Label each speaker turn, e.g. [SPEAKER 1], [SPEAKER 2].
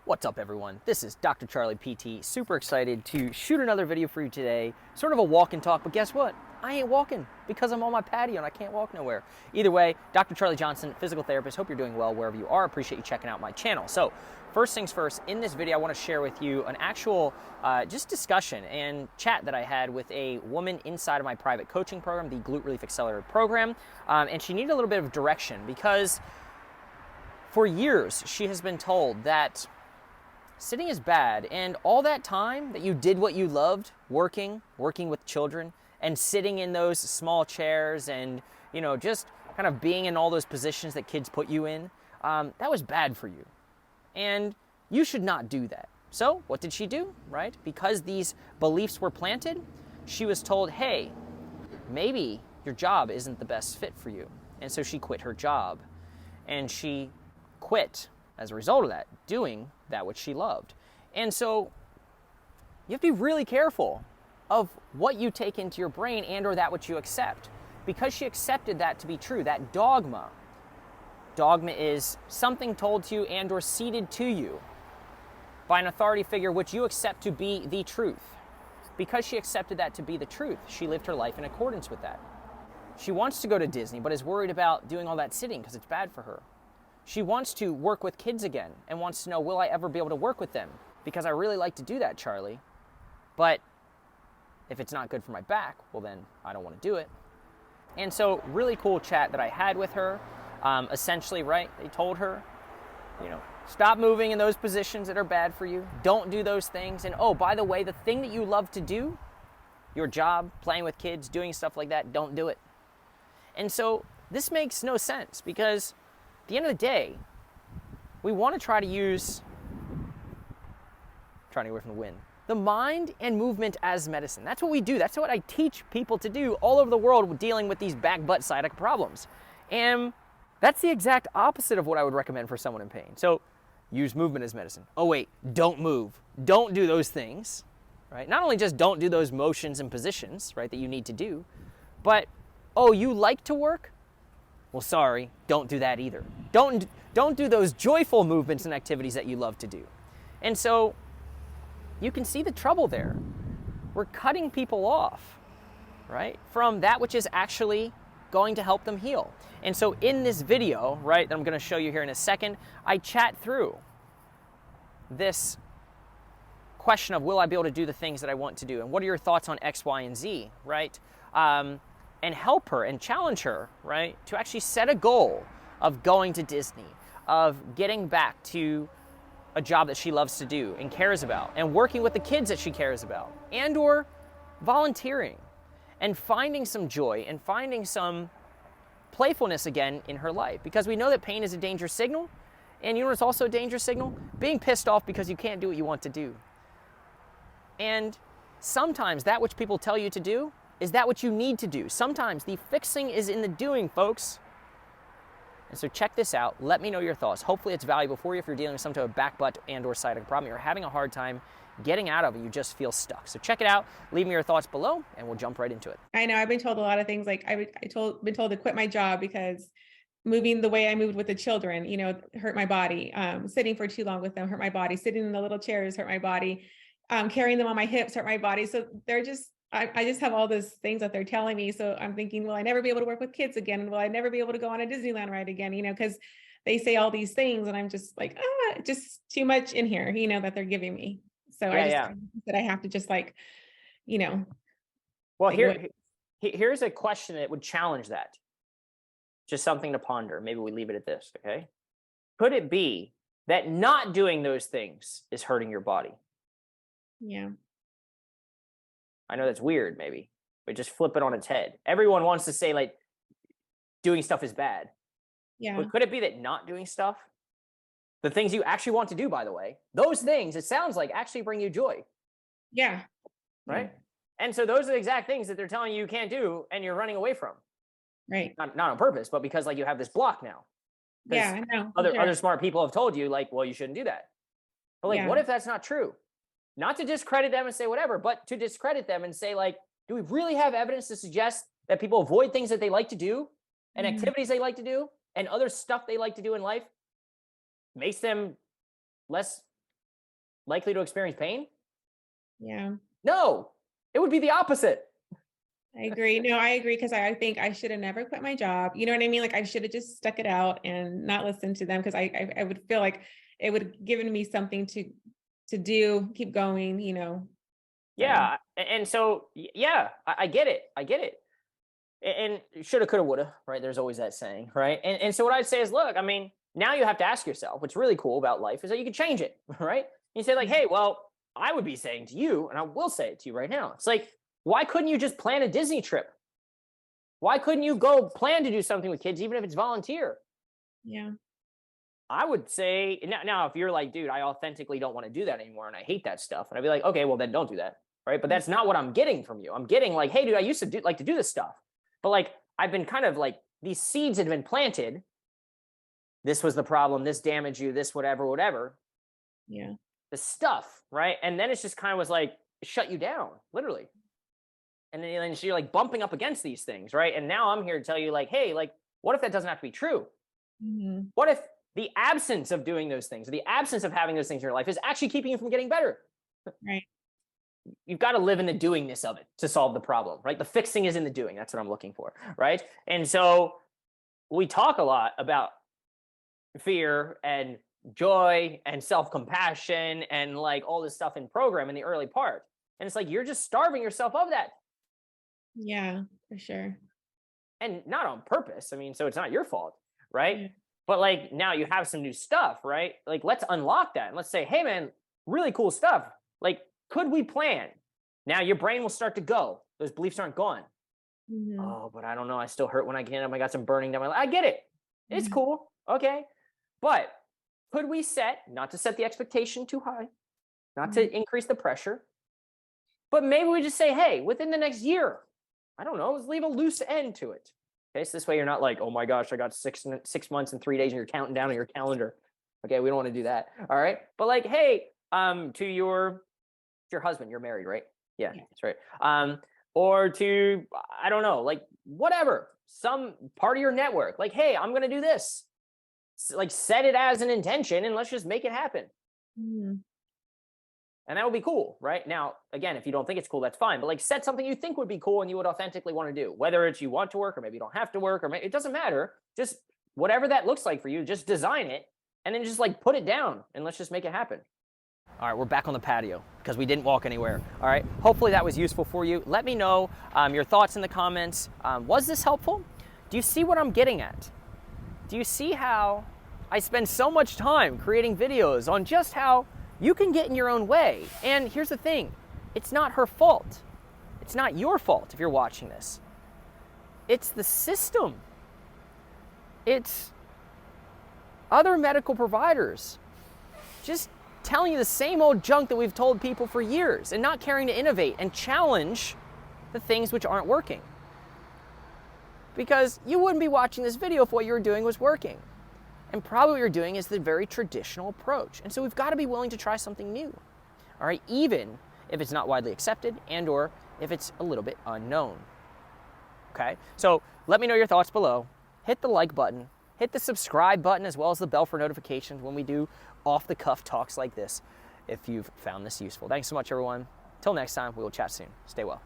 [SPEAKER 1] What's up, everyone? This is Dr. Charlie PT. Super excited to shoot another video for you today. Sort of a walk and talk, but guess what? I ain't walking because I'm on my patio and I can't walk nowhere. Either way, Dr. Charlie Johnson, physical therapist. Hope you're doing well wherever you are. Appreciate you checking out my channel. So, first things first, in this video, I want to share with you an actual just discussion and chat that I had with a woman inside of my private coaching program, the Glute Relief Accelerator program. And she needed a little bit of direction because for years she has been told that sitting is bad, and all that time that you did what you loved, working with children, and sitting in those small chairs and, you know, just kind of being in all those positions that kids put you in, that was bad for you. And you should not do that. So what did she do, right? Because these beliefs were planted, she was told, hey, maybe your job isn't the best fit for you. And so she quit her job. And she quit as a result of that, doing that which she loved. And so you have to be really careful of what you take into your brain and or that which you accept. Because she accepted that to be true, that dogma. Dogma is something told to you and or seeded to you by an authority figure which you accept to be the truth. Because she accepted that to be the truth, she lived her life in accordance with that. She wants to go to Disney, but is worried about doing all that sitting because it's bad for her. She wants to work with kids again and wants to know, will I ever be able to work with them? Because I really like to do that, Charlie. But if it's not good for my back, well then I don't want to do it. And so really cool chat that I had with her. Essentially, right, they told her, you know, stop moving in those positions that are bad for you. Don't do those things. And oh, by the way, the thing that you love to do, your job, playing with kids, doing stuff like that, don't do it. And so this makes no sense because at the end of the day, we want to try to use, trying to get away from the wind, the mind and movement as medicine. That's what we do. That's what I teach people to do all over the world dealing with these back, butt, sciatica problems. And that's the exact opposite of what I would recommend for someone in pain. So use movement as medicine. Oh wait, don't move. Don't do those things, right? Not only just don't do those motions and positions, right, that you need to do, but, oh, you like to work? Well, sorry, don't do that either. Don't do those joyful movements and activities that you love to do. And so you can see the trouble there. We're cutting people off, right, from that which is actually going to help them heal. And so in this video, right, that I'm going to show you here in a second, I chat through this question of, will I be able to do the things that I want to do? And what are your thoughts on X, Y, and Z, right? And help her and challenge her, right, to actually set a goal of going to Disney, of getting back to a job that she loves to do and cares about, and working with the kids that she cares about, and or volunteering, and finding some joy and finding some playfulness again in her life. Because we know that pain is a danger signal, and you know what's also a danger signal? Being pissed off because you can't do what you want to do. And sometimes that which people tell you to do is that what you need to do. Sometimes the fixing is in the doing, folks. And so check this out. Let me know your thoughts. Hopefully it's valuable for you if you're dealing with some type of back, butt, and or sciatica problem. You're having a hard time getting out of it. You just feel stuck. So check it out. Leave me your thoughts below, and we'll jump right into it.
[SPEAKER 2] I know I've been told a lot of things. Like been told to quit my job because moving the way I moved with the children, you know, hurt my body. Sitting for too long with them hurt my body. Sitting in the little chairs hurt my body. Carrying them on my hips hurt my body. So they're just, I just have all those things that they're telling me. So I'm thinking, will I never be able to work with kids again? And will I never be able to go on a Disneyland ride again? You know, because they say all these things and I'm just like, just too much in here, you know, that they're giving me. So that I have to just like, you know.
[SPEAKER 1] Well, here's a question that would challenge that. Just something to ponder. Maybe we leave it at this, okay? Could it be that not doing those things is hurting your body?
[SPEAKER 2] Yeah.
[SPEAKER 1] I know that's weird, maybe, but just flip it on its head. Everyone wants to say, like, doing stuff is bad.
[SPEAKER 2] Yeah.
[SPEAKER 1] But could it be that not doing stuff, the things you actually want to do, by the way, those things, it sounds like, actually bring you joy?
[SPEAKER 2] Yeah.
[SPEAKER 1] Right? Yeah. And so those are the exact things that they're telling you can't do and you're running away from.
[SPEAKER 2] Right.
[SPEAKER 1] Not on purpose, but because, like, you have this block now.
[SPEAKER 2] Yeah, I know.
[SPEAKER 1] Other smart people have told you, like, well, you shouldn't do that. But, like, what if that's not true? Not to discredit them and say whatever, but to discredit them and say, like, do we really have evidence to suggest that people avoid things that they like to do and activities they like to do and other stuff they like to do in life makes them less likely to experience pain?
[SPEAKER 2] Yeah.
[SPEAKER 1] No, it would be the opposite.
[SPEAKER 2] I agree. No, I agree because I think I should have never quit my job. You know what I mean? Like I should have just stuck it out and not listened to them because I would feel like it would have given me something to do, keep going, you know. So
[SPEAKER 1] Yeah, and so yeah, I get it. I get it. And shoulda, coulda, woulda, right? There's always that saying, right? And so what I'd say is, look, I mean, now you have to ask yourself. What's really cool about life is that you can change it, right? You say like,
[SPEAKER 2] yeah.
[SPEAKER 1] hey, well, I would be saying to you, and I will say it to you right now. It's like, why couldn't you just plan a Disney trip? Why couldn't you go plan to do something with kids, even if it's volunteer?
[SPEAKER 2] Yeah.
[SPEAKER 1] I would say now, if you're like, dude, I authentically don't want to do that anymore, and I hate that stuff, and I'd be like, okay, well then don't do that, right? But that's not what I'm getting from you. I'm getting like, hey, dude, I used to like to do this stuff, but like I've been kind of like these seeds had been planted. This was the problem. This damaged you. This whatever, whatever.
[SPEAKER 2] Yeah.
[SPEAKER 1] The stuff, right? And then it's just kind of was like shut you down, literally. And then so you're like bumping up against these things, right? And now I'm here to tell you, like, hey, like, what if that doesn't have to be true?
[SPEAKER 2] Mhm.
[SPEAKER 1] What if the absence of doing those things, or the absence of having those things in your life, is actually keeping you from getting better?
[SPEAKER 2] Right.
[SPEAKER 1] You've got to live in the doingness of it to solve the problem, right? The fixing is in the doing. That's what I'm looking for, right? And so we talk a lot about fear and joy and self-compassion and like all this stuff in program in the early part. And it's like you're just starving yourself of that.
[SPEAKER 2] Yeah, for sure.
[SPEAKER 1] And not on purpose. I mean, so it's not your fault, right?
[SPEAKER 2] Yeah.
[SPEAKER 1] But like now you have some new stuff, right? Like let's unlock that and let's say, hey man, really cool stuff. Like, could we plan? Now your brain will start to go. Those beliefs aren't gone.
[SPEAKER 2] Mhm.
[SPEAKER 1] Oh, but I don't know. I still hurt when I get up. I got some burning down my leg. I get it. It's
[SPEAKER 2] Mhm.
[SPEAKER 1] cool. Okay. But could we not to set the expectation too high, not
[SPEAKER 2] Mhm.
[SPEAKER 1] to increase the pressure, but maybe we just say, hey, within the next year, I don't know, let's leave a loose end to it. Okay, so this way you're not like, oh my gosh, I got 6 months and 3 days, and you're counting down on your calendar. Okay, we don't want to do that. All right, but like, hey, to your husband, you're married, right? Yeah,
[SPEAKER 2] Yeah.
[SPEAKER 1] that's right. Or to I don't know, like whatever, some part of your network. Like, hey, I'm gonna do this. Like, set it as an intention, and let's just make it happen.
[SPEAKER 2] Mhm.
[SPEAKER 1] And that would be cool, right? Now, again, if you don't think it's cool, that's fine. But like, set something you think would be cool and you would authentically want to do, whether it's you want to work or maybe you don't have to work, or maybe, it doesn't matter. Just whatever that looks like for you, just design it and then just like put it down and let's just make it happen. All right, we're back on the patio because we didn't walk anywhere. All right, hopefully that was useful for you. Let me know your thoughts in the comments. Was this helpful? Do you see what I'm getting at? Do you see how I spend so much time creating videos on just how you can get in your own way? And here's the thing, it's not her fault. It's not your fault if you're watching this. It's the system. It's other medical providers just telling you the same old junk that we've told people for years and not caring to innovate and challenge the things which aren't working. Because you wouldn't be watching this video if what you were doing was working. And probably what you're doing is the very traditional approach. And so we've got to be willing to try something new. All right, even if it's not widely accepted and or if it's a little bit unknown. Okay, so let me know your thoughts below. Hit the like button, hit the subscribe button, as well as the bell for notifications when we do off-the-cuff talks like this, if you've found this useful. Thanks so much, everyone. Till next time, we will chat soon. Stay well.